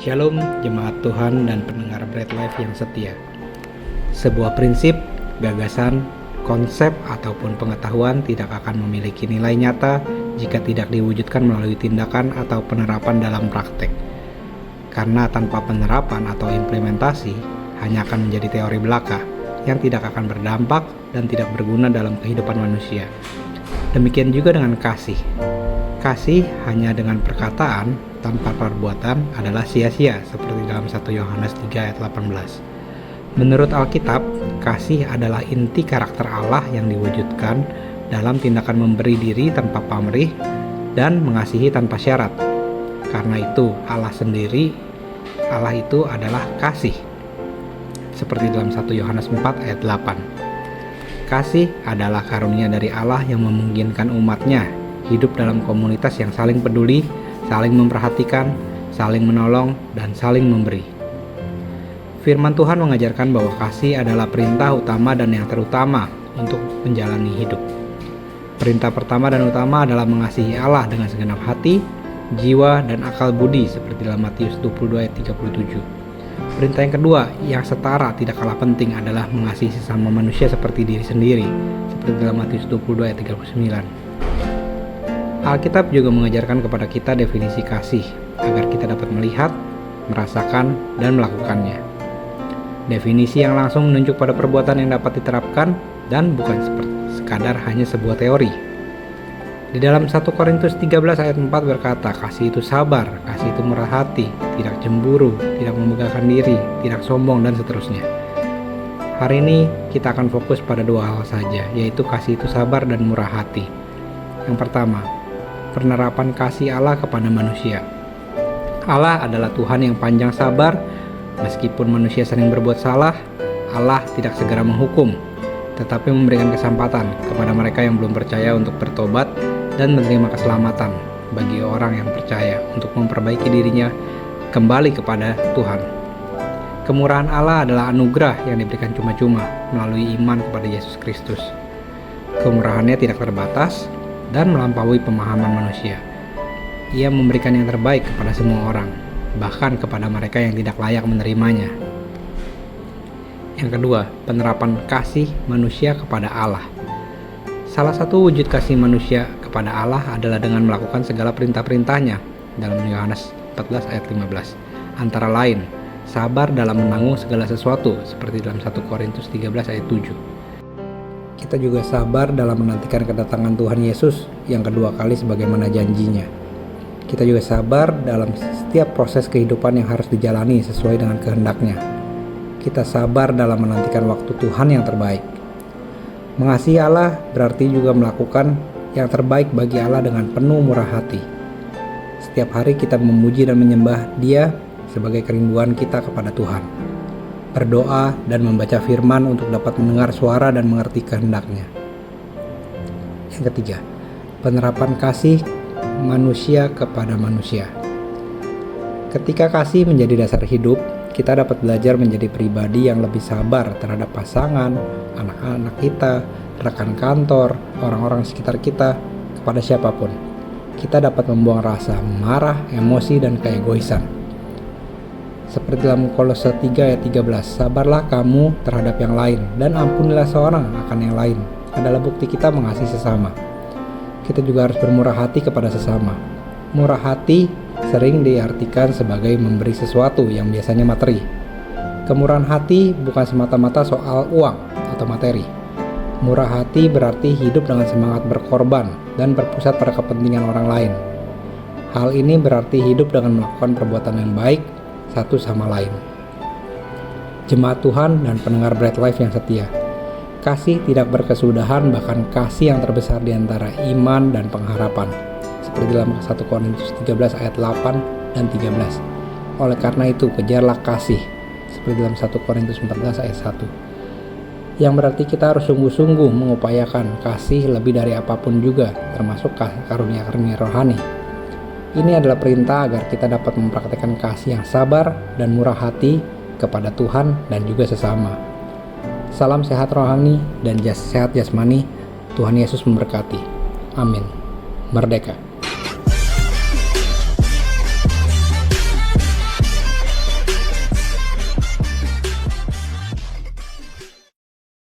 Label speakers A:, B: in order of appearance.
A: Shalom jemaat Tuhan dan pendengar Bread Life yang setia. Sebuah prinsip, gagasan, konsep ataupun pengetahuan tidak akan memiliki nilai nyata jika tidak diwujudkan melalui tindakan atau penerapan dalam praktek. Karena tanpa penerapan atau implementasi hanya akan menjadi teori belaka yang tidak akan berdampak dan tidak berguna dalam kehidupan manusia. Demikian juga dengan kasih. Kasih hanya dengan perkataan tanpa perbuatan adalah sia-sia, seperti dalam 1 Yohanes 3 ayat 18. Menurut Alkitab, kasih adalah inti karakter Allah yang diwujudkan dalam tindakan memberi diri tanpa pamrih dan mengasihi tanpa syarat. Karena itu, Allah itu adalah kasih. Seperti dalam 1 Yohanes 4 ayat 8. Kasih adalah karunia dari Allah yang memungkinkan umatnya hidup dalam komunitas yang saling peduli, saling memperhatikan, saling menolong, dan saling memberi. Firman Tuhan mengajarkan bahwa kasih adalah perintah utama dan yang terutama untuk menjalani hidup. Perintah pertama dan utama adalah mengasihi Allah dengan segenap hati, jiwa, dan akal budi, seperti dalam Matius 22 ayat 37. Perintah yang kedua, yang setara tidak kalah penting, adalah mengasihi sesama manusia seperti diri sendiri, seperti dalam Matius 22 ayat 39. Alkitab juga mengajarkan kepada kita definisi kasih, agar kita dapat melihat, merasakan, dan melakukannya. Definisi yang langsung menunjuk pada perbuatan yang dapat diterapkan dan bukan sekadar hanya sebuah teori. Di dalam 1 Korintus 13 ayat 4 berkata, kasih itu sabar, kasih itu murah hati, tidak cemburu, tidak memegahkan diri, tidak sombong, dan seterusnya. Hari ini kita akan fokus pada dua hal saja, yaitu kasih itu sabar dan murah hati. Yang pertama, penerapan kasih Allah kepada manusia. Allah adalah Tuhan yang panjang sabar. Meskipun manusia sering berbuat salah, Allah tidak segera menghukum, tetapi memberikan kesempatan kepada mereka yang belum percaya untuk bertobat dan menerima keselamatan bagi orang yang percaya untuk memperbaiki dirinya kembali kepada Tuhan. Kemurahan Allah adalah anugerah yang diberikan cuma-cuma melalui iman kepada Yesus Kristus. Kemurahannya tidak terbatas dan melampaui pemahaman manusia. Ia memberikan yang terbaik kepada semua orang, bahkan kepada mereka yang tidak layak menerimanya. Yang kedua, penerapan kasih manusia kepada Allah. Salah satu wujud kasih manusia kepada Allah adalah dengan melakukan segala perintah-perintahnya dalam Yohanes 14 ayat 15. Antara lain, sabar dalam menanggung segala sesuatu, seperti dalam 1 Korintus 13 ayat 7. Kita juga sabar dalam menantikan kedatangan Tuhan Yesus yang kedua kali sebagaimana janjinya. Kita juga sabar dalam setiap proses kehidupan yang harus dijalani sesuai dengan kehendaknya. Kita sabar dalam menantikan waktu Tuhan yang terbaik. Mengasihi Allah berarti juga melakukan yang terbaik bagi Allah dengan penuh murah hati. Setiap hari kita memuji dan menyembah Dia sebagai kerinduan kita kepada Tuhan. Berdoa dan membaca firman untuk dapat mendengar suara dan mengerti kehendaknya. Yang ketiga, penerapan kasih manusia kepada manusia. Ketika kasih menjadi dasar hidup, kita dapat belajar menjadi pribadi yang lebih sabar terhadap pasangan, anak-anak kita, rekan kantor, orang-orang sekitar kita, kepada siapapun. Kita dapat membuang rasa marah, emosi, dan keegoisan. Seperti dalam Kolose 3 ayat 13, sabarlah kamu terhadap yang lain dan ampunilah seorang akan yang lain, adalah bukti kita mengasihi sesama. Kita juga harus bermurah hati kepada sesama. Murah hati sering diartikan sebagai memberi sesuatu yang biasanya materi. Kemurahan hati bukan semata-mata soal uang atau materi. Murah hati berarti hidup dengan semangat berkorban dan berpusat pada kepentingan orang lain. Hal ini berarti hidup dengan melakukan perbuatan yang baik satu sama lain. Jemaat Tuhan dan pendengar Bread Life yang setia, kasih tidak berkesudahan, bahkan kasih yang terbesar di antara iman dan pengharapan, seperti dalam 1 Korintus 13 ayat 8 dan 13. Oleh karena itu, kejarlah kasih, seperti dalam 1 Korintus 14 ayat 1. Yang berarti kita harus sungguh-sungguh mengupayakan kasih lebih dari apapun juga, termasuk karunia-karunia rohani. Ini adalah perintah agar kita dapat mempraktikkan kasih yang sabar dan murah hati kepada Tuhan dan juga sesama. Salam sehat rohani dan sehat jasmani. Tuhan Yesus memberkati. Amin. Merdeka.